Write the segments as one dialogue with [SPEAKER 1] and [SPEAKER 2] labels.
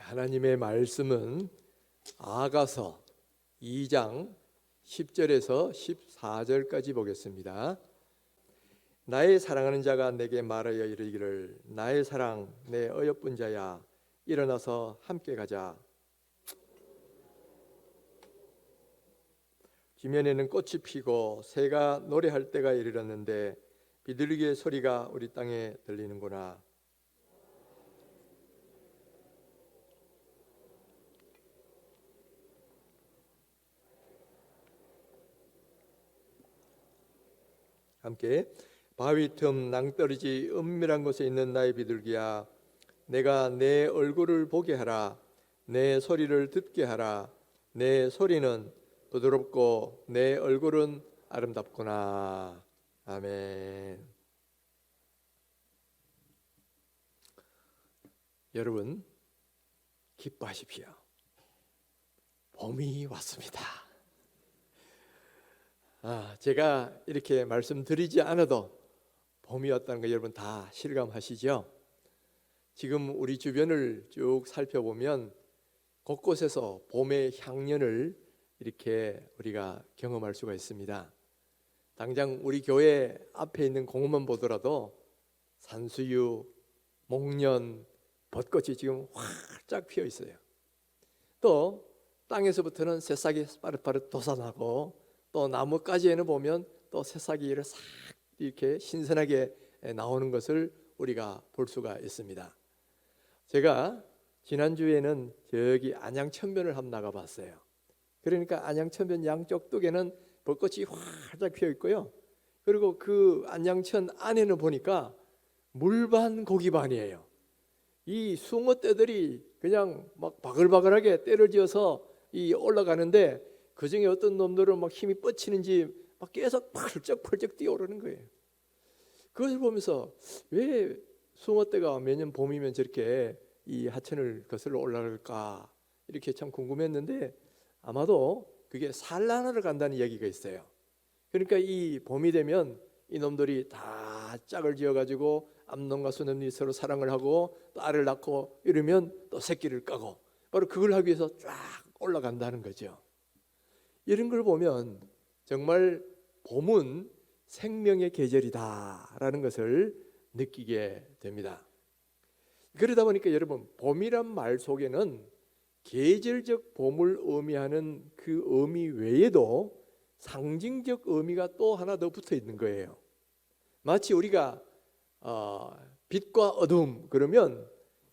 [SPEAKER 1] 하나님의 말씀은 아가서 2장 10절에서 14절까지 보겠습니다. 나의 사랑하는 자가 내게 말하여 이르기를 나의 사랑 내 어여쁜 자야 일어나서 함께 가자. 지면에는 꽃이 피고 새가 노래할 때가 이르렀는데 비둘기의 소리가 우리 땅에 들리는구나. 함께 바위 틈 낭떠러지 은밀한 곳에 있는 나의 비둘기야, 내가 내 얼굴을 보게 하라. 내 소리를 듣게 하라. 내 소리는 부드럽고 내 얼굴은 아름답구나. 아멘. 여러분 기뻐하십시오. 봄이 왔습니다. 제가 이렇게 말씀드리지 않아도 봄이 왔다는 거 여러분 다 실감하시죠? 지금 우리 주변을 쭉 살펴보면 곳곳에서 봄의 향연을 이렇게 우리가 경험할 수가 있습니다. 당장 우리 교회 앞에 있는 공원만 보더라도 산수유, 목련, 벚꽃이 지금 활짝 피어 있어요. 또 땅에서부터는 새싹이 빠릇빠릇 돋아나고 또 나뭇가지에는 보면 또 새싹이 싹 이렇게 신선하게 나오는 것을 우리가 볼 수가 있습니다. 제가 지난주에는 저기 안양천변을 한번 나가봤어요. 그러니까 안양천변 양쪽 뚝에는 벚꽃이 활짝 피어 있고요. 그리고 그 안양천 안에는 보니까 물반 고기반이에요. 이 숭어떼들이 그냥 막 바글바글하게 때를 지어서 올라가는데 그 중에 어떤 놈들은 막 힘이 뻗치는지 막 계속 펄쩍펄쩍 뛰어오르는 거예요. 그것을 보면서 왜 숭어떼가 매년 봄이면 저렇게 이 하천을 거슬러 올라갈까 이렇게 참 궁금했는데 아마도 그게 산란하러 간다는 얘기가 있어요. 그러니까 이 봄이 되면 이 놈들이 다 짝을 지어가지고 암놈과 수놈이 서로 사랑을 하고 또 알을 낳고 이러면 또 새끼를 까고 바로 그걸 하기 위해서 쫙 올라간다는 거죠. 이런 걸 보면 정말 봄은 생명의 계절이다라는 것을 느끼게 됩니다. 그러다 보니까 여러분 봄이란 말 속에는 계절적 봄을 의미하는 그 의미 외에도 상징적 의미가 또 하나 더 붙어 있는 거예요. 마치 우리가 빛과 어둠 그러면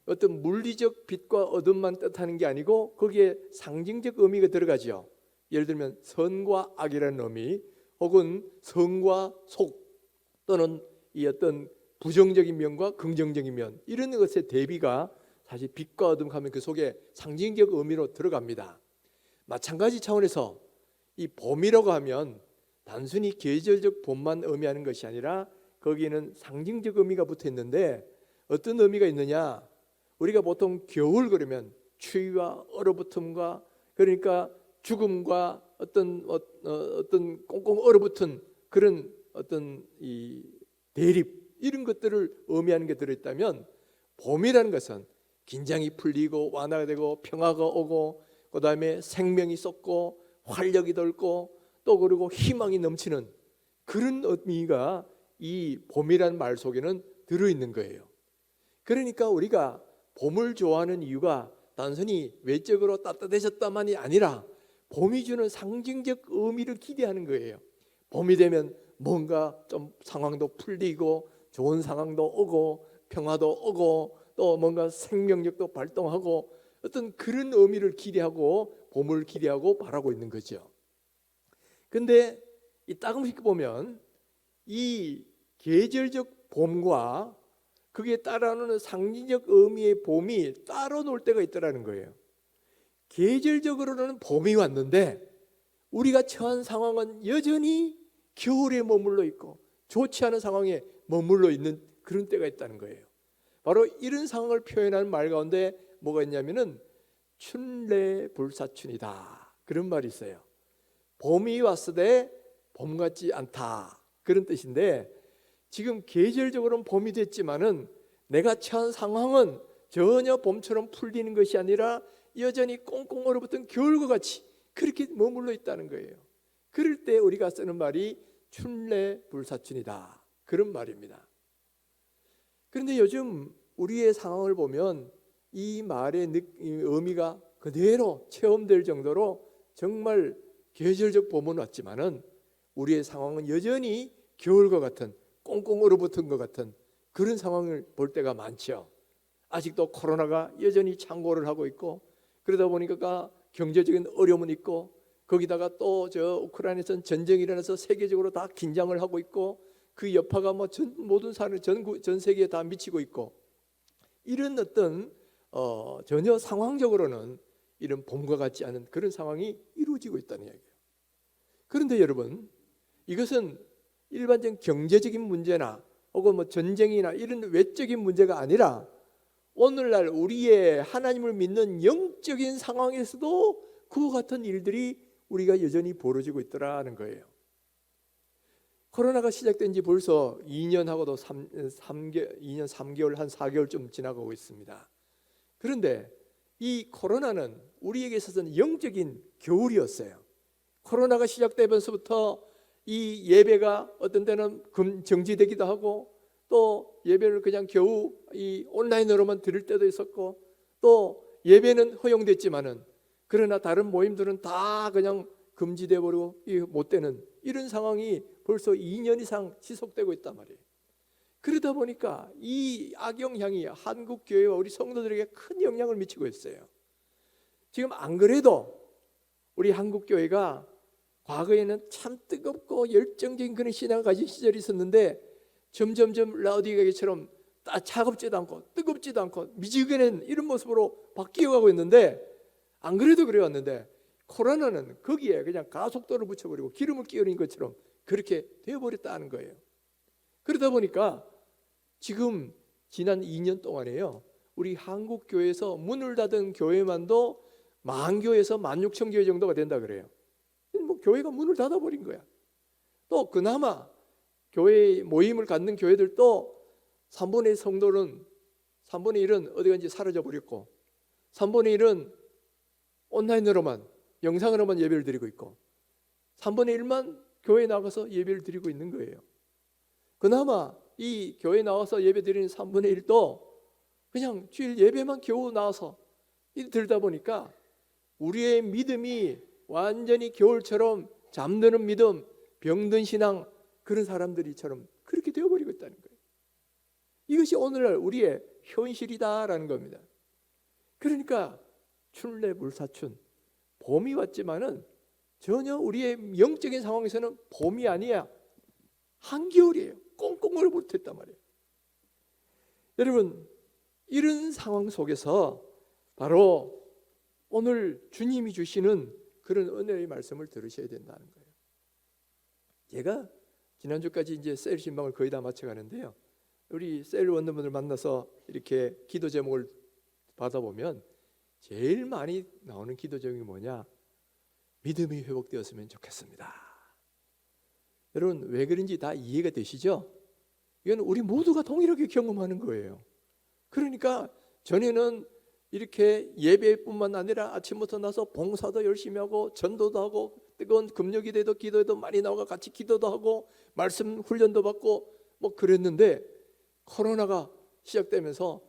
[SPEAKER 1] 어떤 물리적 빛과 어둠만 뜻하는 게 아니고 거기에 상징적 의미가 들어가죠. 예를 들면 선과 악이라는 의미 혹은 성과 속 또는 이 어떤 부정적인 면과 긍정적인 면 이런 것의 대비가 사실 빛과 어둠 하면 그 속에 상징적 의미로 들어갑니다. 마찬가지 차원에서 이 봄이라고 하면 단순히 계절적 봄만 의미하는 것이 아니라 거기에는 상징적 의미가 붙어 있는데 어떤 의미가 있느냐? 우리가 보통 겨울 그러면 추위와 얼어붙음과 그러니까 죽음과 어떤 꽁꽁 얼어붙은 그런 어떤 이 대립 이런 것들을 의미하는 게 들어있다면 봄이라는 것은 긴장이 풀리고 완화가 되고 평화가 오고 그 다음에 생명이 쏟고 활력이 돌고 또 그리고 희망이 넘치는 그런 의미가 이 봄이라는 말 속에는 들어있는 거예요. 그러니까 우리가 봄을 좋아하는 이유가 단순히 외적으로 따뜻해졌다만이 아니라 봄이 주는 상징적 의미를 기대하는 거예요. 봄이 되면 뭔가 좀 상황도 풀리고 좋은 상황도 오고 평화도 오고 또 뭔가 생명력도 발동하고 어떤 그런 의미를 기대하고 봄을 기대하고 바라고 있는 거죠. 근데 이 따끔히 보면 이 계절적 봄과 그게 따라오는 상징적 의미의 봄이 따로 놀 때가 있더라는 거예요. 계절적으로는 봄이 왔는데 우리가 처한 상황은 여전히 겨울에 머물러 있고 좋지 않은 상황에 머물러 있는 그런 때가 있다는 거예요. 바로 이런 상황을 표현하는 말 가운데 뭐가 있냐면은 춘래불사춘이다 그런 말이 있어요. 봄이 왔으되 봄 같지 않다 그런 뜻인데 지금 계절적으로는 봄이 됐지만은 내가 처한 상황은 전혀 봄처럼 풀리는 것이 아니라 여전히 꽁꽁 얼어붙은 겨울과 같이 그렇게 머물러 있다는 거예요. 그럴 때 우리가 쓰는 말이 춘래불사춘이다, 그런 말입니다. 그런데 요즘 우리의 상황을 보면 이 말의 의미가 그대로 체험될 정도로 정말 계절적 봄은 왔지만은 우리의 상황은 여전히 겨울과 같은, 꽁꽁 얼어붙은 것 같은 그런 상황을 볼 때가 많죠. 아직도 코로나가 여전히 창궐을 하고 있고, 그러다 보니까 경제적인 어려움은 있고, 거기다가 또 저 우크라이나에서는 전쟁이 일어나서 세계적으로 다 긴장을 하고 있고, 그 여파가 뭐 모든 사람 전 세계에 다 미치고 있고, 이런 어떤 전혀 상황적으로는 이런 봄과 같지 않은 그런 상황이 이루어지고 있다는 이야기예요. 그런데 여러분, 이것은 일반적인 경제적인 문제나 혹은 뭐 전쟁이나 이런 외적인 문제가 아니라 오늘날 우리의 하나님을 믿는 영적인 상황에서도 그와 같은 일들이 우리가 여전히 벌어지고 있더라는 거예요. 코로나가 시작된 지 벌써 2년하고도 2년 3개월, 한 4개월쯤 지나가고 있습니다. 그런데 이 코로나는 우리에게 있어서는 영적인 겨울이었어요. 코로나가 시작되면서부터 이 예배가 어떤 때는 정지되기도 하고, 또 예배를 그냥 겨우 이 온라인으로만 드릴 때도 있었고, 또 예배는 허용됐지만은 그러나 다른 모임들은 다 그냥 금지돼 버리고 못 되는 이런 상황이 벌써 2년 이상 지속되고 있단 말이에요. 그러다 보니까 이 악영향이 한국 교회와 우리 성도들에게 큰 영향을 미치고 있어요. 지금 안 그래도 우리 한국 교회가 과거에는 참 뜨겁고 열정적인 그런 신앙을 가진 시절이 있었는데 점점점 라우디게처럼 차갑지도 않고 뜨겁지도 않고 미지근한 이런 모습으로 바뀌어가고 있는데, 안 그래도 그래왔는데 코로나는 거기에 그냥 가속도를 붙여버리고 기름을 끼얹은 것처럼 그렇게 되어버렸다는 거예요. 그러다 보니까 지금 지난 2년 동안에요, 우리 한국 교회에서 문을 닫은 교회만도 10,000교회에서 16,000교회 정도가 된다 그래요. 뭐 교회가 문을 닫아버린 거야. 또 그나마 교회 모임을 갖는 교회들도 3분의 1은 어디 간지 사라져 버렸고, 3분의 1은 온라인으로만, 영상으로만 예배를 드리고 있고, 3분의 1만 교회에 나가서 예배를 드리고 있는 거예요. 그나마 이 교회 나와서 예배 드리는 3분의 1도 그냥 주일 예배만 겨우 나와서 들다 보니까 우리의 믿음이 완전히 겨울처럼 잠드는 믿음, 병든 신앙, 그런 사람들이처럼 그렇게 되어버리고 있다는 거예요. 이것이 오늘날 우리의 현실이다라는 겁니다. 그러니까 춘래불사춘, 봄이 왔지만은 전혀 우리의 영적인 상황에서는 봄이 아니야, 한겨울이에요. 꽁꽁 얼어붙었단 말이에요. 여러분, 이런 상황 속에서 바로 오늘 주님이 주시는 그런 은혜의 말씀을 들으셔야 된다는 거예요. 제가 지난주까지 이제 셀 신방을 거의 다 마쳐가는데요, 우리 셀 원더분들 만나서 이렇게 기도 제목을 받아보면 제일 많이 나오는 기도 제목이 뭐냐? 믿음이 회복되었으면 좋겠습니다. 여러분, 왜 그런지 다 이해가 되시죠? 이건 우리 모두가 동일하게 경험하는 거예요. 그러니까 전에는 이렇게 예배뿐만 아니라 아침부터 나서 봉사도 열심히 하고 전도도 하고 뜨거운 금요기도에도 기도에도 많이 나와서 같이 기도도 하고 말씀 훈련도 받고 뭐 그랬는데, 코로나가 시작되면서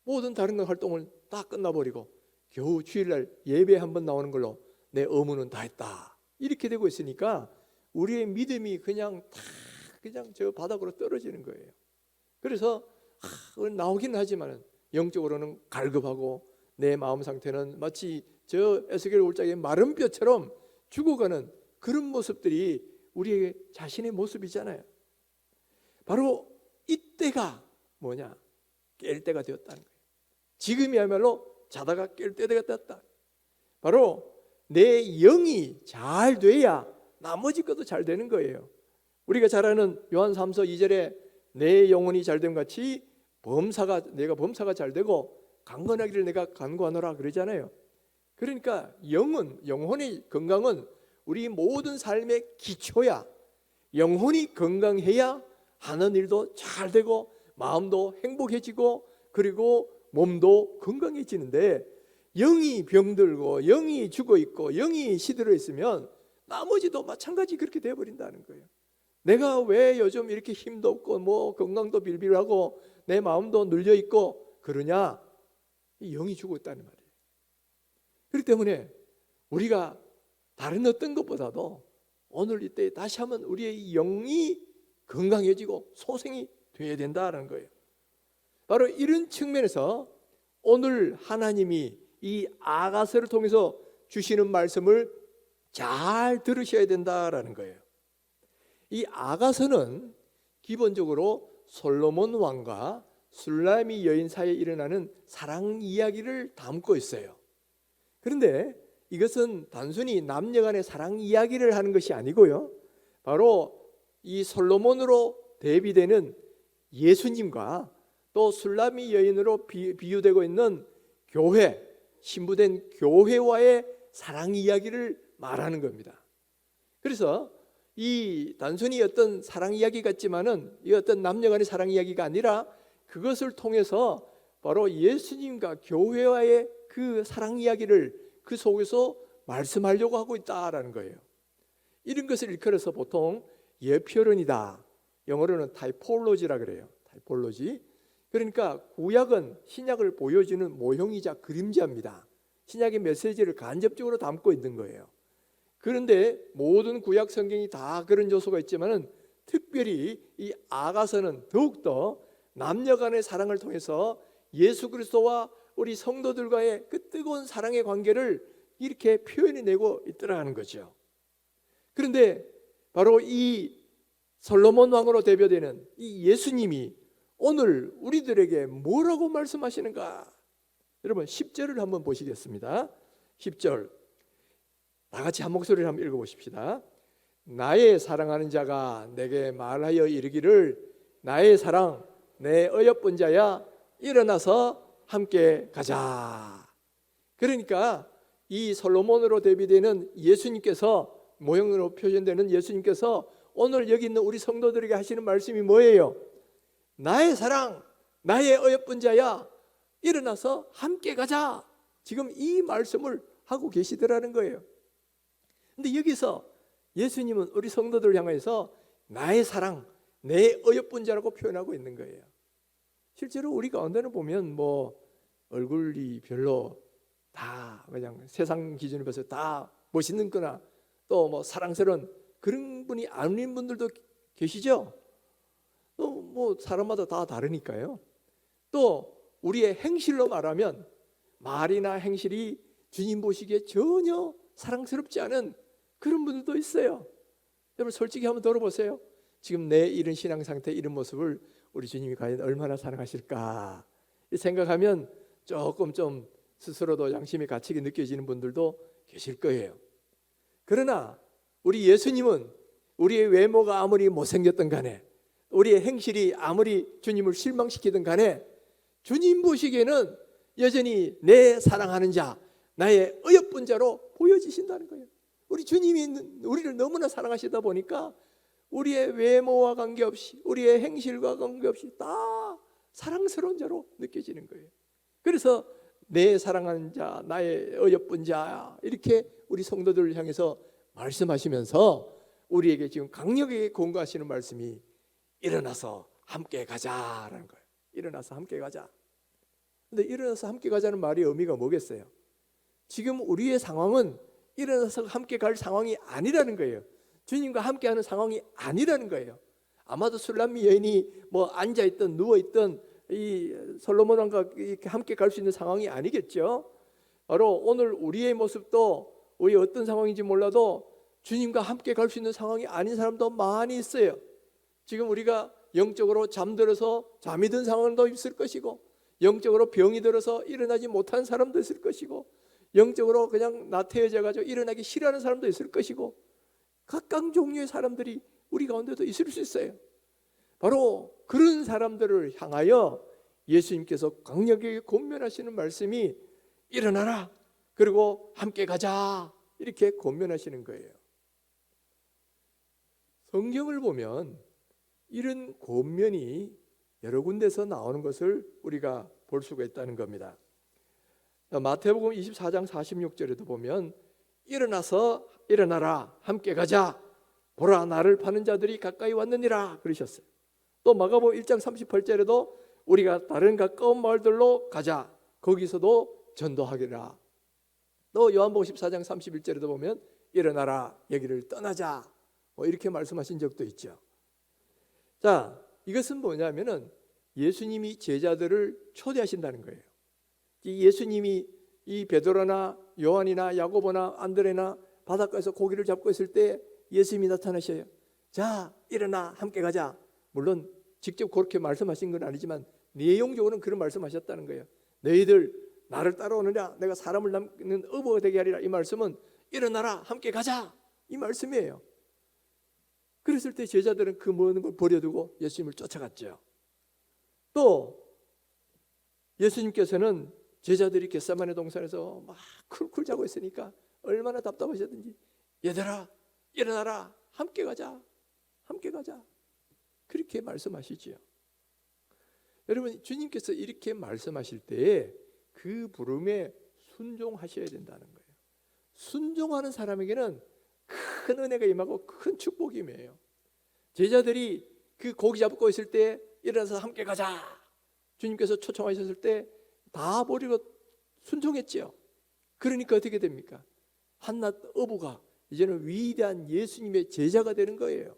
[SPEAKER 1] 모든 다른 활동을 다 끝나버리고 겨우 주일날 예배 한번 나오는 걸로 내 의무는 다 했다, 이렇게 되고 있으니까 우리의 믿음이 그냥 저 바닥으로 떨어지는 거예요. 그래서 나오긴 하지만 영적으로는 갈급하고 내 마음 상태는 마치 저 에스겔 올짝의 마른 뼈처럼 죽어가는 그런 모습들이 우리의 자신의 모습이잖아요. 바로 이때가 뭐냐? 깰 때가 되었다는 거예요. 지금이야말로 자다가 깰 때가 되었다. 바로 내 영이 잘 돼야 나머지 것도 잘 되는 거예요. 우리가 잘 아는 요한 3서 2절에 내 영혼이 잘됨 같이 내가 범사가 잘 되고 강건하기를 내가 간구하노라 그러잖아요. 그러니까 영혼의 건강은 우리 모든 삶의 기초야. 영혼이 건강해야 하는 일도 잘 되고 마음도 행복해지고, 그리고 몸도 건강해지는데 영이 병들고 영이 죽어있고 영이 시들어 있으면 나머지도 마찬가지 그렇게 되어버린다는 거예요. 내가 왜 요즘 이렇게 힘도 없고 뭐 건강도 빌빌하고 내 마음도 눌려있고 그러냐? 이 영이 죽어있다는 말이에요. 그렇기 때문에 우리가 다른 어떤 것보다도 오늘 이때 다시 한번 우리의 영이 건강해지고 소생이 되어야 된다는 거예요. 바로 이런 측면에서 오늘 하나님이 이 아가서를 통해서 주시는 말씀을 잘 들으셔야 된다라는 거예요. 이 아가서는 기본적으로 솔로몬 왕과 술라미 여인 사이에 일어나는 사랑 이야기를 담고 있어요. 그런데 이것은 단순히 남녀 간의 사랑 이야기를 하는 것이 아니고요, 바로 이 솔로몬으로 대비되는 예수님과 또 술라미 여인으로 비유되고 있는 교회, 신부된 교회와의 사랑 이야기를 말하는 겁니다. 그래서 이 단순히 어떤 사랑 이야기 같지만은 이 어떤 남녀 간의 사랑 이야기가 아니라 그것을 통해서 바로 예수님과 교회와의 그 사랑 이야기를 그 속에서 말씀하려고 하고 있다라는 거예요. 이런 것을 일컬어서 보통 예표론이다, 영어로는 타이폴로지라 그래요. 타이폴로지. 그러니까 구약은 신약을 보여주는 모형이자 그림자입니다. 신약의 메시지를 간접적으로 담고 있는 거예요. 그런데 모든 구약 성경이 다 그런 요소가 있지만은 특별히 이 아가서는 더욱더 남녀 간의 사랑을 통해서 예수 그리스도와 우리 성도들과의 그 뜨거운 사랑의 관계를 이렇게 표현해내고 있더라는 거죠. 그런데 바로 이 솔로몬 왕으로 대표되는 이 예수님이 오늘 우리들에게 뭐라고 말씀하시는가? 여러분 10절을 한번 보시겠습니다. 10절 다 같이 한 목소리를 한번 읽어보십시다. 나의 사랑하는 자가 내게 말하여 이르기를 나의 사랑 내 어여쁜 자야 일어나서 함께 가자. 그러니까 이 솔로몬으로 대비되는 예수님께서, 모형으로 표현되는 예수님께서 오늘 여기 있는 우리 성도들에게 하시는 말씀이 뭐예요? 나의 사랑 나의 어여쁜 자야 일어나서 함께 가자. 지금 이 말씀을 하고 계시더라는 거예요. 근데 여기서 예수님은 우리 성도들을 향해서 나의 사랑 내 어여쁜 자라고 표현하고 있는 거예요. 실제로 우리 가운데는 보면 뭐 얼굴이 별로 다 그냥 세상 기준으로 봐서 다 멋있는 거나 또 뭐 사랑스러운 그런 분이 아닌 분들도 계시죠. 또 뭐 사람마다 다 다르니까요. 또 우리의 행실로 말하면 말이나 행실이 주님 보시기에 전혀 사랑스럽지 않은 그런 분들도 있어요. 여러분 솔직히 한번 들어보세요. 지금 내 이런 신앙 상태, 이런 모습을 우리 주님이 과연 얼마나 사랑하실까 생각하면 조금 좀 스스로도 양심이 갇히게 느껴지는 분들도 계실 거예요. 그러나 우리 예수님은 우리의 외모가 아무리 못생겼던 간에, 우리의 행실이 아무리 주님을 실망시키든 간에 주님 보시기에는 여전히 내 사랑하는 자, 나의 어여쁜 자로 보여지신다는 거예요. 우리 주님이 우리를 너무나 사랑하시다 보니까 우리의 외모와 관계없이, 우리의 행실과 관계없이 다 사랑스러운 자로 느껴지는 거예요. 그래서 내 사랑하는 자, 나의 어여쁜 자, 이렇게 우리 성도들을 향해서 말씀하시면서 우리에게 지금 강력하게 권고하시는 말씀이 일어나서 함께 가자라는 거예요. 일어나서 함께 가자. 근데 일어나서 함께 가자는 말이 의미가 뭐겠어요? 지금 우리의 상황은 일어나서 함께 갈 상황이 아니라는 거예요. 주님과 함께하는 상황이 아니라는 거예요. 아마도 술람미 여인이 뭐 앉아있던 누워있던 이 솔로몬 왕과 이렇게 함께 갈 수 있는 상황이 아니겠죠. 바로 오늘 우리의 모습도 우리 어떤 상황인지 몰라도 주님과 함께 갈 수 있는 상황이 아닌 사람도 많이 있어요. 지금 우리가 영적으로 잠들어서 잠이 든 상황도 있을 것이고, 영적으로 병이 들어서 일어나지 못한 사람도 있을 것이고, 영적으로 그냥 나태해져 가지고 일어나기 싫어하는 사람도 있을 것이고, 각각 종류의 사람들이 우리 가운데도 있을 수 있어요. 바로 그런 사람들을 향하여 예수님께서 강력하게 권면하시는 말씀이 일어나라, 그리고 함께 가자, 이렇게 권면하시는 거예요. 성경을 보면 이런 권면이 여러 군데서 나오는 것을 우리가 볼 수가 있다는 겁니다. 마태복음 24장 46절에도 보면 일어나라 함께 가자 보라 나를 파는 자들이 가까이 왔느니라 그러셨어요. 또 마가복음 1장 38절에도 우리가 다른 가까운 마을들로 가자 거기서도 전도하기라. 또 요한복음 14장 31절에도 보면 일어나라 여기를 떠나자 이렇게 말씀하신 적도 있죠. 자, 이것은 뭐냐면은 예수님이 제자들을 초대하신다는 거예요. 이 예수님이 이 베드로나 요한이나 야고보나 안드레나 바닷가에서 고기를 잡고 있을 때 예수님이 나타나셔요. 자, 일어나 함께 가자. 물론 직접 그렇게 말씀하신 건 아니지만 내용적으로는 그런 말씀하셨다는 거예요. 너희들 나를 따라오느냐 내가 사람을 남기는 어부가 되게 하리라. 이 말씀은 일어나라 함께 가자 이 말씀이에요. 그랬을 때 제자들은 그 모든 걸 버려두고 예수님을 쫓아갔죠. 또 예수님께서는 제자들이 겟세마네 동산에서 막 쿨쿨 자고 있으니까 얼마나 답답하셨든지 얘들아 일어나라 함께 가자 함께 가자 그렇게 말씀하시지요. 여러분 주님께서 이렇게 말씀하실 때에 그 부름에 순종하셔야 된다는 거예요. 순종하는 사람에게는 큰 은혜가 임하고 큰 축복이 임해요. 제자들이 그 고기 잡고 있을 때 일어나서 함께 가자 주님께서 초청하셨을 때 다 버리고 순종했지요. 그러니까 어떻게 됩니까? 한낱 어부가 이제는 위대한 예수님의 제자가 되는 거예요.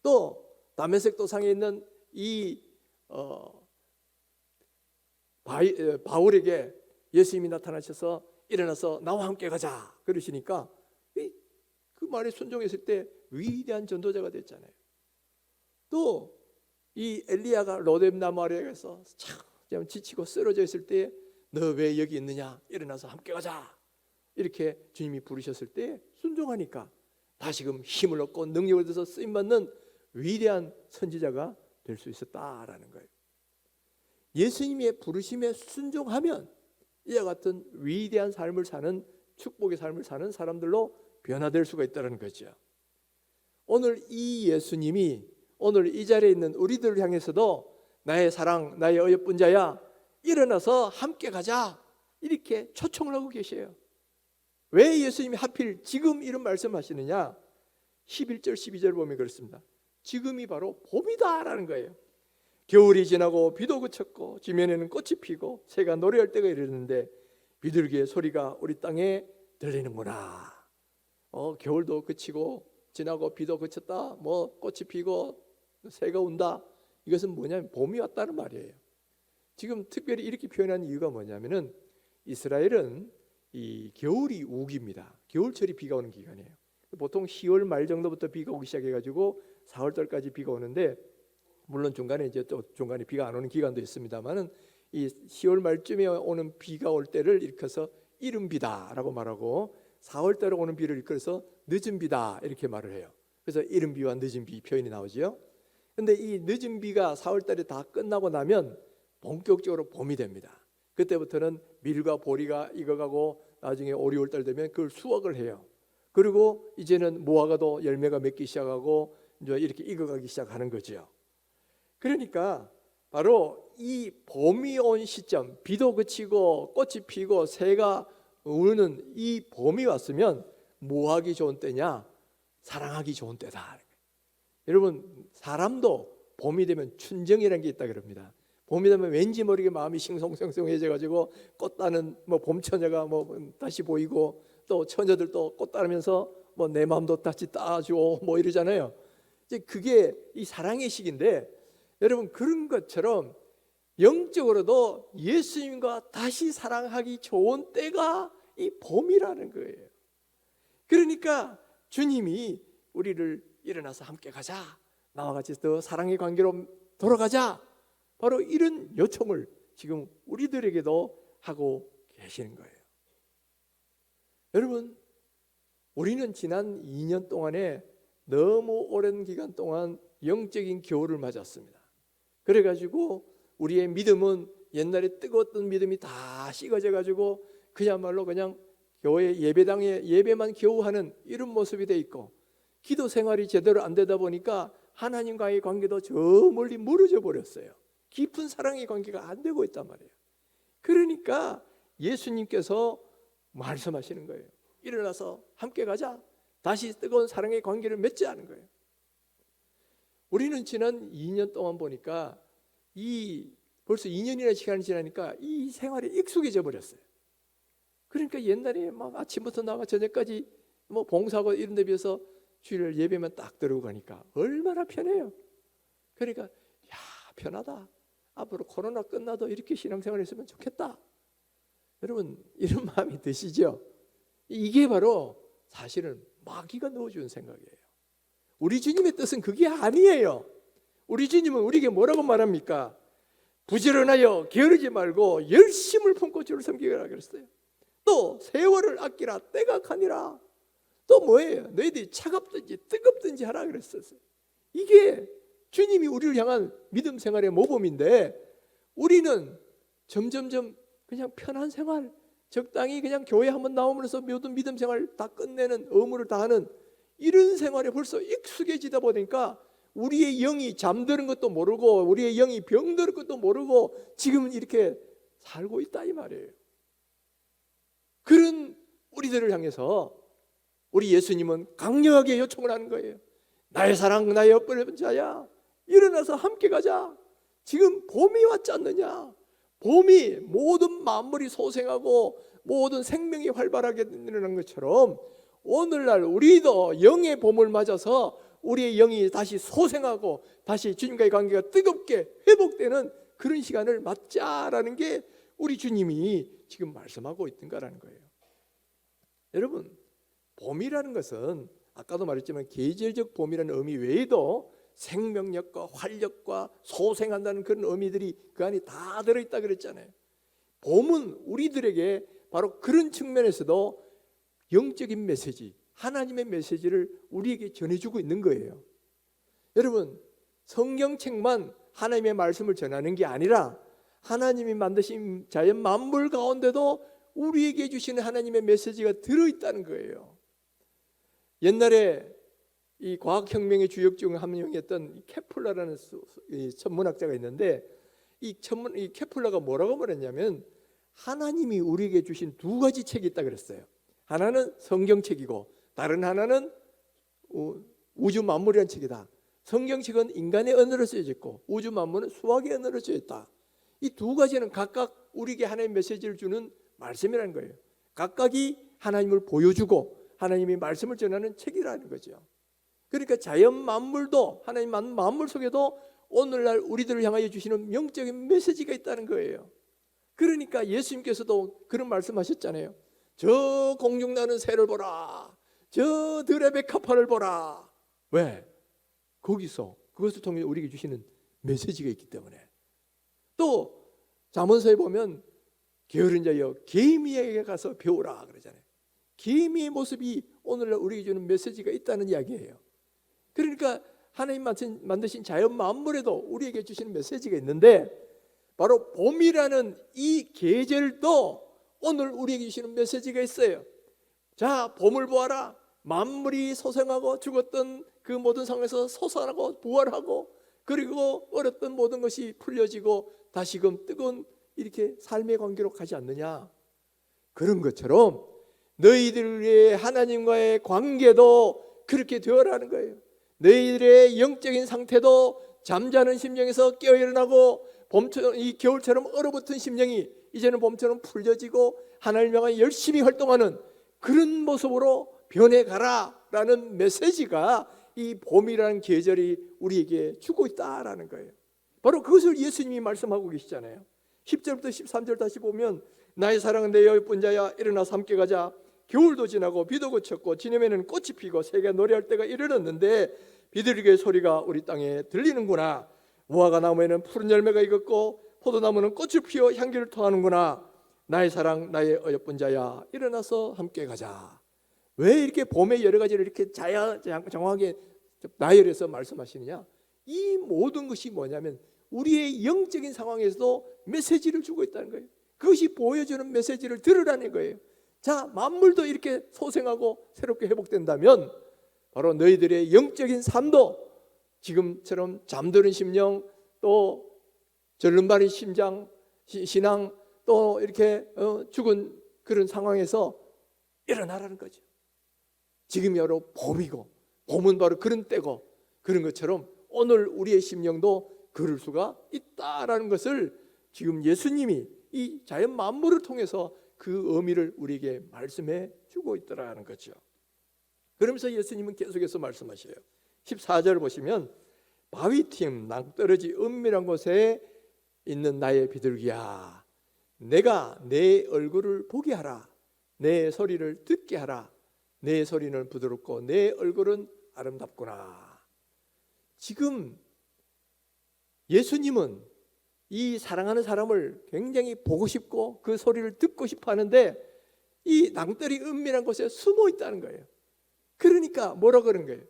[SPEAKER 1] 또 다메섹 도상에 있는 이 바울에게 예수님이 나타나셔서 일어나서 나와 함께 가자 그러시니까 그 말에 순종했을 때 위대한 전도자가 됐잖아요. 또 이 엘리야가 로뎀 나무 아래에서 참 지치고 쓰러져 있을 때 너 왜 여기 있느냐 일어나서 함께 가자 이렇게 주님이 부르셨을 때 순종하니까 다시금 힘을 얻고 능력을 얻어서 쓰임받는 위대한 선지자가 될 수 있었다라는 거예요. 예수님의 부르심에 순종하면 이와 같은 위대한 삶을 사는 축복의 삶을 사는 사람들로 변화될 수가 있다는 거죠. 오늘 이 예수님이 오늘 이 자리에 있는 우리들을 향해서도 나의 사랑 나의 어여쁜 자야 일어나서 함께 가자 이렇게 초청을 하고 계셔요. 왜 예수님이 하필 지금 이런 말씀하시느냐 11절 12절 보면 그렇습니다. 지금이 바로 봄이다라는 거예요. 겨울이 지나고 비도 그쳤고 지면에는 꽃이 피고 새가 노래할 때가 이르는데 비둘기의 소리가 우리 땅에 들리는구나. 겨울도 그치고 지나고 비도 그쳤다 뭐 꽃이 피고 새가 운다. 이것은 뭐냐면 봄이 왔다는 말이에요. 지금 특별히 이렇게 표현한 이유가 뭐냐면은 이스라엘은 이 겨울이 우기입니다. 겨울철이 비가 오는 기간이에요. 보통 10월 말 정도부터 비가 오기 시작해가지고 4월 달까지 비가 오는데 물론 중간에 이제 또 중간에 비가 안 오는 기간도 있습니다만은 이 10월 말쯤에 오는 비가 올 때를 일컬어서 이른 비다라고 말하고 4월 달에 오는 비를 일컬어서 늦은 비다 이렇게 말을 해요. 그래서 이른 비와 늦은 비 표현이 나오죠. 근데 이 늦은 비가 4월 달에 다 끝나고 나면 본격적으로 봄이 됩니다. 그때부터는 밀과 보리가 익어가고 나중에 5, 6월 달 되면 그걸 수확을 해요. 그리고 이제는 무화과도 열매가 맺기 시작하고 이제 이렇게 익어가기 시작하는 거죠. 그러니까 바로 이 봄이 온 시점, 비도 그치고 꽃이 피고 새가 우는 이 봄이 왔으면 뭐 하기 좋은 때냐? 사랑하기 좋은 때다. 여러분 사람도 봄이 되면 춘정이라는 게 있다 그럽니다. 봄이 되면 왠지 모르게 마음이 싱송생송해져 가지고 꽃 따는 뭐 봄처녀가 뭐 다시 보이고 또 처녀들도 꽃 따르면서 뭐 내 마음도 다시 따줘 뭐 이러잖아요. 이제 그게 이 사랑의 시기인데 여러분 그런 것처럼 영적으로도 예수님과 다시 사랑하기 좋은 때가 이 봄이라는 거예요. 그러니까 주님이 우리를 일어나서 함께 가자 나와 같이 더 사랑의 관계로 돌아가자 바로 이런 요청을 지금 우리들에게도 하고 계시는 거예요. 여러분 우리는 지난 2년 동안에 너무 오랜 기간 동안 영적인 겨울을 맞았습니다. 그래가지고 우리의 믿음은 옛날에 뜨거웠던 믿음이 다 식어져 가지고 그야말로 그냥 교회 예배당에 예배만 겨우 하는 이런 모습이 돼 있고 기도 생활이 제대로 안 되다 보니까 하나님과의 관계도 저 멀리 멀어져 버렸어요. 깊은 사랑의 관계가 안 되고 있단 말이에요. 그러니까 예수님께서 말씀하시는 거예요. 일어나서 함께 가자. 다시 뜨거운 사랑의 관계를 맺자는 거예요. 우리는 지난 2년 동안 보니까 벌써 2년이나 시간이 지나니까 이 생활에 익숙해져 버렸어요. 그러니까 옛날에 막 아침부터 나가 저녁까지 뭐 봉사하고 이런 데 비해서 주일 예배만 딱 들어오고 가니까 얼마나 편해요. 그러니까 야, 편하다. 앞으로 코로나 끝나도 이렇게 신앙생활 했으면 좋겠다. 여러분 이런 마음이 드시죠? 이게 바로 사실은 마귀가 넣어준 생각이에요. 우리 주님의 뜻은 그게 아니에요. 우리 주님은 우리에게 뭐라고 말합니까? 부지런하여 게으르지 말고 열심을 품고 주를 섬기라 그랬어요. 또 세월을 아끼라 때가 가니라. 또 뭐예요? 너희들이 차갑든지 뜨겁든지 하라 그랬어요. 이게 주님이 우리를 향한 믿음 생활의 모범인데 우리는 점점점 그냥 편한 생활, 적당히 그냥 교회 한번 나오면서 모든 믿음 생활 다 끝내는 의무를 다하는 이런 생활에 벌써 익숙해지다 보니까 우리의 영이 잠드는 것도 모르고 우리의 영이 병드는 것도 모르고 지금은 이렇게 살고 있다 이 말이에요. 그런 우리들을 향해서 우리 예수님은 강력하게 요청을 하는 거예요. 나의 사랑 나의 엿보는 자야, 일어나서 함께 가자. 지금 봄이 왔지 않느냐. 봄이 모든 만물이 소생하고 모든 생명이 활발하게 일어난 것처럼 오늘날 우리도 영의 봄을 맞아서 우리의 영이 다시 소생하고 다시 주님과의 관계가 뜨겁게 회복되는 그런 시간을 맞자라는 게 우리 주님이 지금 말씀하고 있던가라는 거예요. 여러분, 봄이라는 것은 아까도 말했지만 계절적 봄이라는 의미 외에도 생명력과 활력과 소생한다는 그런 의미들이 그 안에 다 들어있다 그랬잖아요. 봄은 우리들에게 바로 그런 측면에서도 영적인 메시지, 하나님의 메시지를 우리에게 전해주고 있는 거예요. 여러분, 성경책만 하나님의 말씀을 전하는 게 아니라 하나님이 만드신 자연 만물 가운데도 우리에게 주시는 하나님의 메시지가 들어있다는 거예요. 옛날에 이 과학혁명의 주역 중 한 명이었던 케플러라는 천문학자가 있는데 이 케플러가 뭐라고 말했냐면 하나님이 우리에게 주신 두 가지 책이 있다 그랬어요. 하나는 성경책이고 다른 하나는 우주 만물이라는 책이다. 성경책은 인간의 언어로 쓰여져 있고 우주 만물은 수학의 언어로 쓰여져 있다. 이 두 가지는 각각 우리에게 하나님의 메시지를 주는 말씀이라는 거예요. 각각이 하나님을 보여주고 하나님의 말씀을 전하는 책이라는 거죠. 그러니까 자연 만물도 하나님 만물 속에도 오늘날 우리들을 향하여 주시는 영적인 메시지가 있다는 거예요. 그러니까 예수님께서도 그런 말씀하셨잖아요. 저 공중 나는 새를 보라. 저 들의 백합화를 보라. 왜? 거기서 그것을 통해 우리에게 주시는 메시지가 있기 때문에. 또 잠언서에 보면 게으른 자여 개미에게 가서 배우라 그러잖아요. 개미의 모습이 오늘날 우리에게 주는 메시지가 있다는 이야기예요. 그러니까 하나님 만드신 자연 만물에도 우리에게 주시는 메시지가 있는데 바로 봄이라는 이 계절도 오늘 우리에게 주시는 메시지가 있어요. 자, 봄을 보아라. 만물이 소생하고 죽었던 그 모든 상황에서 솟아나고 부활하고 그리고 얼었던 모든 것이 풀려지고 다시금 뜨거운 이렇게 삶의 관계로 가지 않느냐. 그런 것처럼 너희들의 하나님과의 관계도 그렇게 되어라는 거예요. 너희들의 영적인 상태도 잠자는 심령에서 깨어 일어나고 봄처럼 이 겨울처럼 얼어붙은 심령이 이제는 봄처럼 풀려지고 하나님을 향해 열심히 활동하는 그런 모습으로 변해가라라는 메시지가 이 봄이라는 계절이 우리에게 주고 있다라는 거예요. 바로 그것을 예수님이 말씀하고 계시잖아요. 10절부터 13절 다시 보면 나의 사랑은 내 여뿐 자야 일어나서 함께 가자. 겨울도 지나고 비도 그쳤고 지nem에는 꽃이 피고 새가 노래할 때가 이르렀는데 비둘기의 소리가 우리 땅에 들리는구나. 무화과 나무에는 푸른 열매가 익었고 포도나무는 꽃을 피워 향기를 토하는구나. 나의 사랑 나의 어여쁜 자야 일어나서 함께 가자. 왜 이렇게 봄의 여러 가지를 이렇게 장황하게 나열해서 말씀하시느냐. 이 모든 것이 뭐냐면 우리의 영적인 상황에서도 메시지를 주고 있다는 거예요. 그것이 보여주는 메시지를 들으라는 거예요. 자, 만물도 이렇게 소생하고 새롭게 회복된다면 바로 너희들의 영적인 삶도 지금처럼 잠드는 심령 또 절름발이 신앙 또 이렇게 죽은 그런 상황에서 일어나라는 거죠. 지금이 바로 봄이고 봄은 바로 그런 때고 그런 것처럼 오늘 우리의 심령도 그럴 수가 있다라는 것을 지금 예수님이 이 자연 만물을 통해서 그 의미를 우리에게 말씀해 주고 있더라는 거죠. 그러면서 예수님은 계속해서 말씀하셔요. 14절 보시면 바위 틈 낭떠러지 은밀한 곳에 있는 나의 비둘기야, 내가 내 얼굴을 보게 하라. 내 소리를 듣게 하라. 내 소리는 부드럽고 내 얼굴은 아름답구나. 지금 예수님은 이 사랑하는 사람을 굉장히 보고 싶고 그 소리를 듣고 싶어 하는데 이 낭떠러지 은밀한 곳에 숨어 있다는 거예요. 그러니까 뭐라 그런 거예요?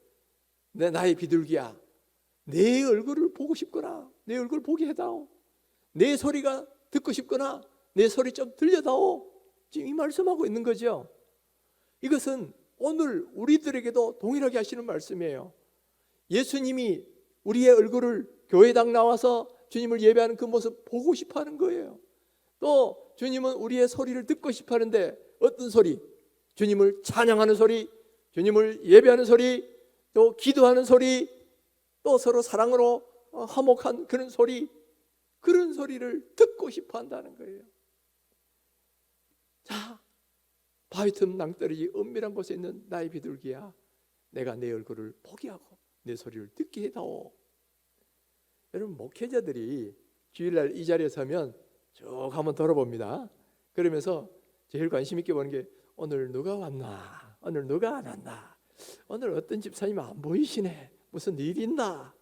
[SPEAKER 1] 나의 비둘기야, 내 얼굴을 보고 싶구나. 내 얼굴 보게 해다오. 내 소리가 듣고 싶구나. 내 소리 좀 들려다오. 지금 이 말씀하고 있는 거죠. 이것은 오늘 우리들에게도 동일하게 하시는 말씀이에요. 예수님이 우리의 얼굴을 교회당 나와서 주님을 예배하는 그 모습 보고 싶어 하는 거예요. 또 주님은 우리의 소리를 듣고 싶어 하는데 어떤 소리? 주님을 찬양하는 소리, 주님을 예배하는 소리, 또 기도하는 소리, 또 서로 사랑으로 화목한 그런 소리, 그런 소리를 듣고 싶어 한다는 거예요. 자, 바위 틈 낭떠러지 은밀한 곳에 있는 나의 비둘기야, 내가 내 얼굴을 보게 하고 내 소리를 듣게 해다오. 여러분, 목회자들이 주일날 이 자리에 서면 쭉 한번 돌아봅니다. 그러면서 제일 관심 있게 보는 게 오늘 누가 왔나, 오늘 누가 안 왔나, 오늘 어떤 집사님 안 보이시네, 무슨 일 있나.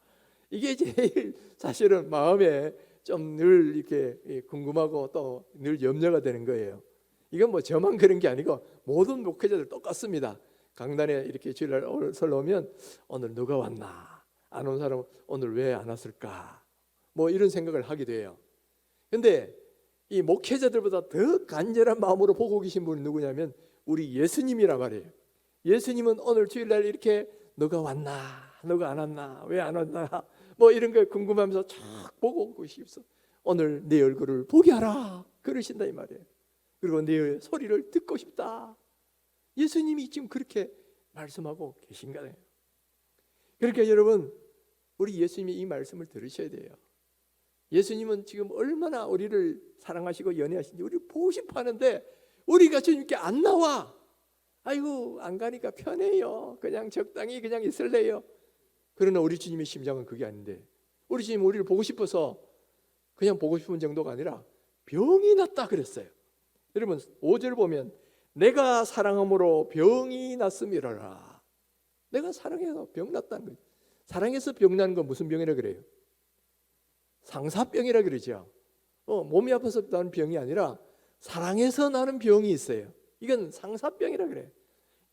[SPEAKER 1] 이게 제일 사실은 마음에 좀 늘 이렇게 궁금하고 또 늘 염려가 되는 거예요. 이건 뭐 저만 그런 게 아니고 모든 목회자들 똑같습니다. 강단에 이렇게 주일날 설러오면 오늘 누가 왔나, 안 온 사람은 오늘 왜 안 왔을까, 뭐 이런 생각을 하게 돼요. 근데 이 목회자들보다 더 간절한 마음으로 보고 계신 분이 누구냐면 우리 예수님이란 말이에요. 예수님은 오늘 주일날 이렇게 누가 왔나, 누가 안 왔나, 왜 안 왔나, 뭐 이런 거 궁금하면서 쫙 보고 계시면서 오늘 내 얼굴을 보게 하라 그러신다 이 말이에요. 그리고 내 소리를 듣고 싶다. 예수님이 지금 그렇게 말씀하고 계신 거예요. 그러니까 여러분, 우리 예수님이 이 말씀을 들으셔야 돼요. 예수님은 지금 얼마나 우리를 사랑하시고 연애하시는지 우리 보고 싶어 하는데 우리가 주님께 안 나와. 아이고, 안 가니까 편해요. 그냥 적당히 그냥 있을래요. 그러나 우리 주님의 심장은 그게 아닌데, 우리 주님 우리를 보고 싶어서 그냥 보고 싶은 정도가 아니라 병이 났다 그랬어요. 여러분, 5절 보면 내가 사랑함으로 병이 났음이라라. 내가 사랑해서 병 났다는 거예요. 사랑해서 병 나는 건 무슨 병이라 그래요? 상사병이라 그러죠. 몸이 아파서 나는 병이 아니라 사랑해서 나는 병이 있어요. 이건 상사병이라 그래요.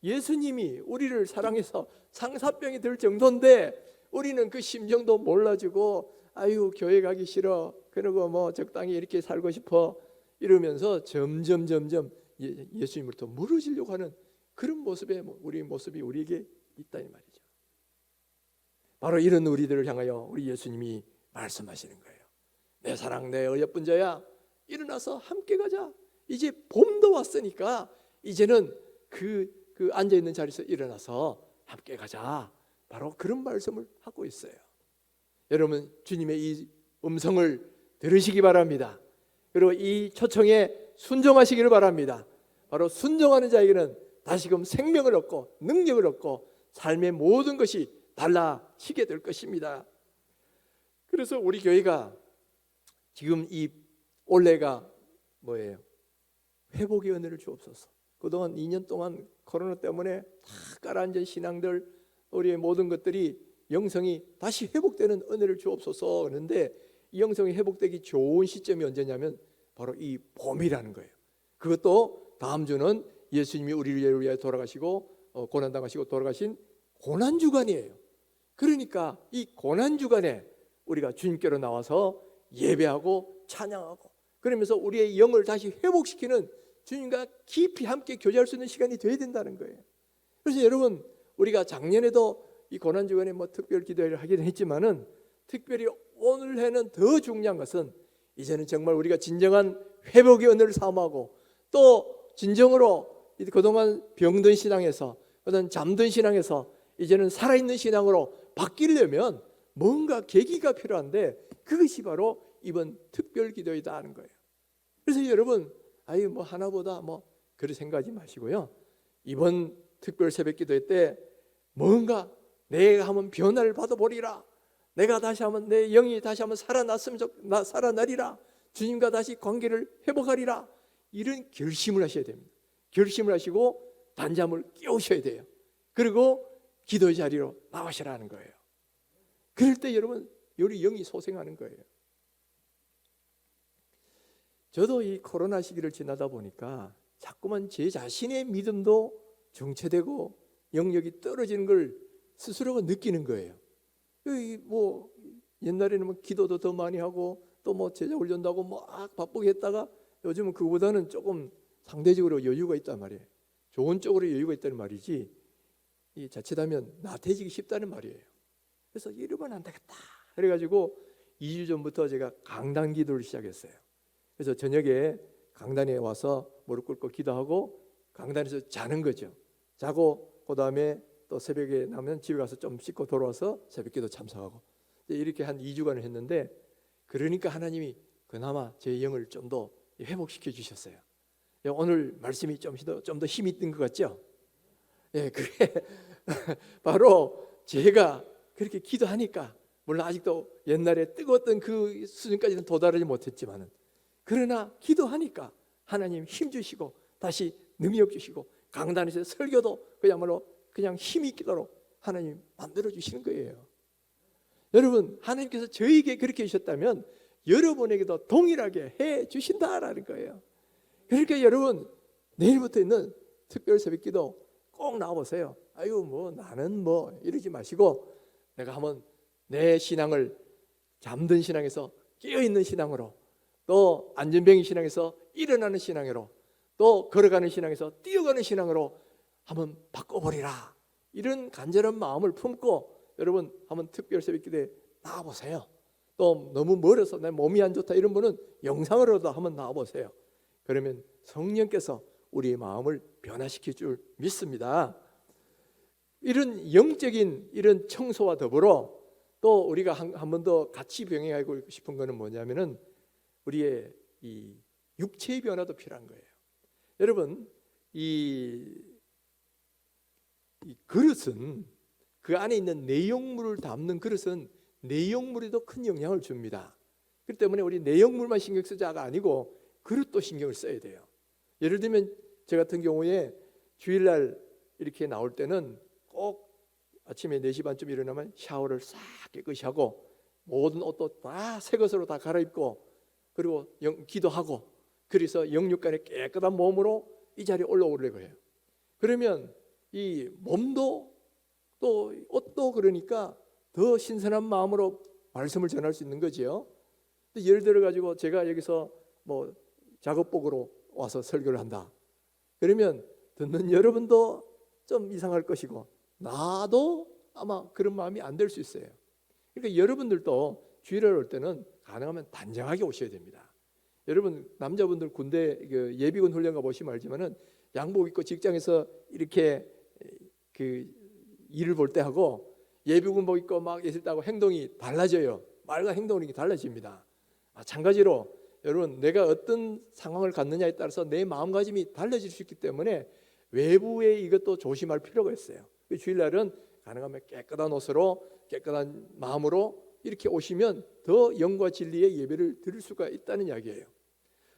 [SPEAKER 1] 예수님이 우리를 사랑해서 상사병이 들 정도인데 우리는 그 심정도 몰라주고 아유, 교회 가기 싫어, 그리고 뭐 적당히 이렇게 살고 싶어 이러면서 점점 예수님으로부터 멀어지려고 하는 그런 모습의 우리 모습이 우리에게 있다 이 말이죠. 바로 이런 우리들을 향하여 우리 예수님이 말씀하시는 거예요. 내 사랑, 내 어여쁜 자야, 일어나서 함께 가자. 이제 봄도 왔으니까 이제는 그 앉아있는 자리에서 일어나서 함께 가자. 바로 그런 말씀을 하고 있어요. 여러분, 주님의 이 음성을 들으시기 바랍니다. 그리고 이 초청에 순종하시기를 바랍니다. 바로 순종하는 자에게는 다시금 생명을 얻고 능력을 얻고 삶의 모든 것이 달라지게 될 것입니다. 그래서 우리 교회가 지금 이 올해가 뭐예요? 회복의 은혜를 주옵소서. 그동안 2년 동안 코로나 때문에 다 가라앉은 신앙들, 우리의 모든 것들이 영성이 다시 회복되는 은혜를 주옵소서 하는데, 이 영성이 회복되기 좋은 시점이 언제냐면 바로 이 봄이라는 거예요. 그것도 다음 주는 예수님이 우리를 위해 돌아가시고 고난당하시고 돌아가신 고난주간이에요. 그러니까 이 고난주간에 우리가 주님께로 나와서 예배하고 찬양하고 그러면서 우리의 영을 다시 회복시키는, 주님과 깊이 함께 교제할 수 있는 시간이 되어야 된다는 거예요. 그래서 여러분, 우리가 작년에도 이 고난주간에 특별 기도회를 하긴 했지만은 특별히 오늘 해는 더 중요한 것은 이제는 정말 우리가 진정한 회복의 은혜를 사모하고 또 진정으로 그동안 병든 신앙에서 어떤 잠든 신앙에서 이제는 살아있는 신앙으로 바뀌려면 뭔가 계기가 필요한데 그것이 바로 이번 특별 기도이다 하는 거예요. 그래서 여러분 뭐 하나보다 그렇게 생각하지 마시고요. 이번 특별 새벽 기도회 때 뭔가 내가 한번 변화를 받아보리라, 내가 다시 한번 내 영이 다시 한번 살아나리라, 주님과 다시 관계를 회복하리라, 이런 결심을 하셔야 됩니다. 결심을 하시고 단잠을 깨우셔야 돼요. 그리고 기도 자리로 나오시라는 거예요. 그럴 때 여러분 우리 영이 소생하는 거예요. 저도 이 코로나 시기를 지나다 보니까 자꾸만 제 자신의 믿음도 정체되고 영역이 떨어지는 걸 스스로가 느끼는 거예요. 옛날에는 기도도 더 많이 하고 또 제자 훈련다고 막 바쁘게 했다가 요즘은 그보다는 조금 상대적으로 여유가 있단 말이에요. 좋은 쪽으로 여유가 있다는 말이지, 이 자칫하면 나태해지기 쉽다는 말이에요. 그래서 이러면 안 되겠다 그래가지고 2주 전부터 제가 강단 기도를 시작했어요. 그래서 저녁에 강단에 와서 무릎 꿇고 기도하고 강단에서 자는 거죠. 자고 그 다음에 또 새벽에 나면 집에 가서 좀 씻고 돌아와서 새벽기도 참석하고 이렇게 한 2주간을 했는데, 그러니까 하나님이 그나마 제 영을 좀 더 회복시켜 주셨어요. 오늘 말씀이 좀 더 힘이 있는 것 같죠? 예, 그게 바로 제가 그렇게 기도하니까, 물론 아직도 옛날에 뜨거웠던 그 수준까지는 도달하지 못했지만은, 그러나 기도하니까 하나님 힘 주시고 다시 능력 주시고 강단에서 설교도 그야말로 그냥 힘이 있도록 하나님 만들어 주시는 거예요. 여러분, 하나님께서 저에게 그렇게 해주셨다면 여러분에게도 동일하게 해 주신다라는 거예요. 그러니까 여러분, 내일부터 있는 특별 새벽기도 꼭 나와보세요. 나는 이러지 마시고, 내가 한번 내 신앙을 잠든 신앙에서 깨어있는 신앙으로, 또 안전병의 신앙에서 일어나는 신앙으로, 또 걸어가는 신앙에서 뛰어가는 신앙으로 한번 바꿔버리라, 이런 간절한 마음을 품고 여러분 한번 특별 새벽기도에 나와보세요. 또 너무 멀어서 내 몸이 안 좋다 이런 분은 영상으로도 한번 나와보세요. 그러면 성령께서 우리의 마음을 변화시킬 줄 믿습니다. 이런 영적인 이런 청소와 더불어 또 우리가 한 번 더 같이 병행하고 싶은 것은 뭐냐면은 우리의 이 육체의 변화도 필요한 거예요. 여러분, 이 그릇은, 그 안에 있는 내용물을 담는 그릇은 내용물에도 큰 영향을 줍니다. 그렇기 때문에 우리 내용물만 신경 쓰자가 아니고 그릇도 신경을 써야 돼요. 예를 들면 저 같은 경우에 주일날 이렇게 나올 때는 꼭 아침에 4시 반쯤 일어나면 샤워를 싹 깨끗이 하고 모든 옷도 다 새 것으로 다 갈아입고, 그리고 기도하고, 그래서 영육간에 깨끗한 몸으로 이 자리에 올라오려고 해요. 그러면 이 몸도 또 옷도 그러니까 더 신선한 마음으로 말씀을 전할 수 있는 거지요. 예를 들어 가지고 제가 여기서 작업복으로 와서 설교를 한다. 그러면 듣는 여러분도 좀 이상할 것이고 나도 아마 그런 마음이 안 될 수 있어요. 그러니까 여러분들도 주일날 올 때는 가능하면 단정하게 오셔야 됩니다. 여러분, 남자분들 군대 예비군 훈련 가 보시면 알지만은 양복 입고 직장에서 이렇게 그 일을 볼 때 하고 예비군복 입고 막 있을 때하고 행동이 달라져요. 말과 행동이 달라집니다. 마찬가지로 여러분, 내가 어떤 상황을 갖느냐에 따라서 내 마음가짐이 달라질 수 있기 때문에 외부에 이것도 조심할 필요가 있어요. 주일날은 가능하면 깨끗한 옷으로 깨끗한 마음으로 이렇게 오시면 더 영과 진리의 예배를 드릴 수가 있다는 이야기예요.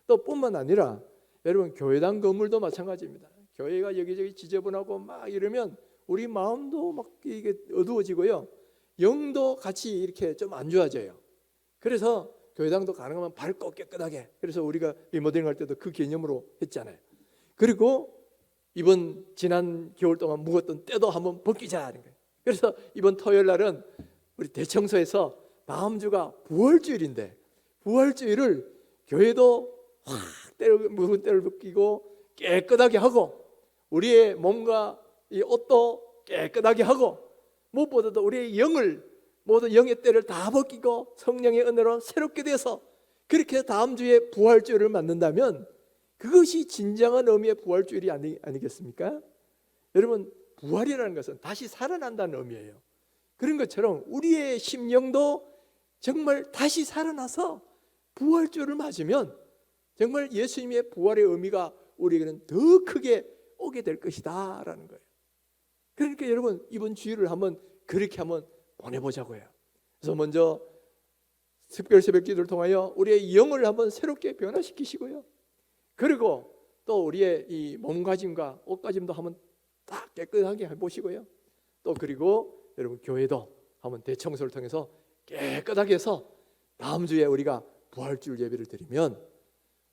[SPEAKER 1] 또 뿐만 아니라 여러분, 교회당 건물도 마찬가지입니다. 교회가 여기저기 지저분하고 막 이러면 우리 마음도 막 이게 어두워지고요, 영도 같이 이렇게 좀 안 좋아져요. 그래서 교회당도 가능하면 밝고 깨끗하게, 그래서 우리가 리모델링 할 때도 그 개념으로 했잖아요. 그리고 지난 겨울 동안 묵었던 때도 한번 벗기자 하는 거예요. 그래서 이번 토요일 날은 우리 대청소에서 다음 주가 부활주일인데, 부활주일을 교회도 확 묵은 때를 벗기고 깨끗하게 하고, 우리의 몸과 이 옷도 깨끗하게 하고, 무엇보다도 우리의 영을, 모든 영의 때를 다 벗기고 성령의 은혜로 새롭게 돼서 그렇게 다음 주에 부활주일을 맞는다면 그것이 진정한 의미의 부활주일이 아니겠습니까? 여러분, 부활이라는 것은 다시 살아난다는 의미예요. 그런 것처럼 우리의 심령도 정말 다시 살아나서 부활주를 맞으면 정말 예수님의 부활의 의미가 우리에게는 더 크게 오게 될 것이다 라는 거예요. 그러니까 여러분, 이번 주일을 한번 그렇게 한번 보내보자고요. 그래서 먼저 특별 새벽 기도를 통하여 우리의 영을 한번 새롭게 변화시키시고요, 그리고 또 우리의 이 몸가짐과 옷가짐도 한번 딱 깨끗하게 해보시고요, 또 그리고 여러분 교회도 한번 대청소를 통해서 깨끗하게 해서 다음 주에 우리가 부활주일 예배를 드리면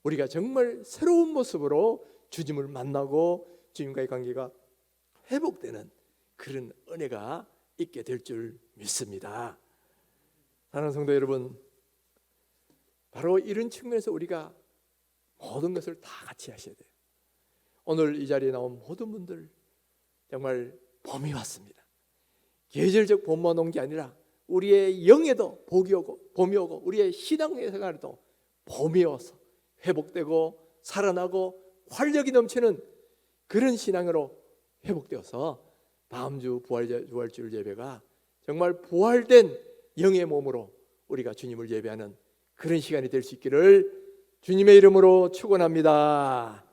[SPEAKER 1] 우리가 정말 새로운 모습으로 주님을 만나고 주님과의 관계가 회복되는 그런 은혜가 있게 될 줄 믿습니다. 사랑하는 성도 여러분, 바로 이런 측면에서 우리가 모든 것을 다 같이 하셔야 돼요. 오늘 이 자리에 나온 모든 분들 정말 봄이 왔습니다. 계절적 봄만 온 게 아니라 우리의 영에도 봄이 오고 우리의 신앙생활에도 봄이 와서 회복되고 살아나고 활력이 넘치는 그런 신앙으로 회복되어서 다음 주 부활주일 예배가 정말 부활된 영의 몸으로 우리가 주님을 예배하는 그런 시간이 될 수 있기를 주님의 이름으로 축원합니다.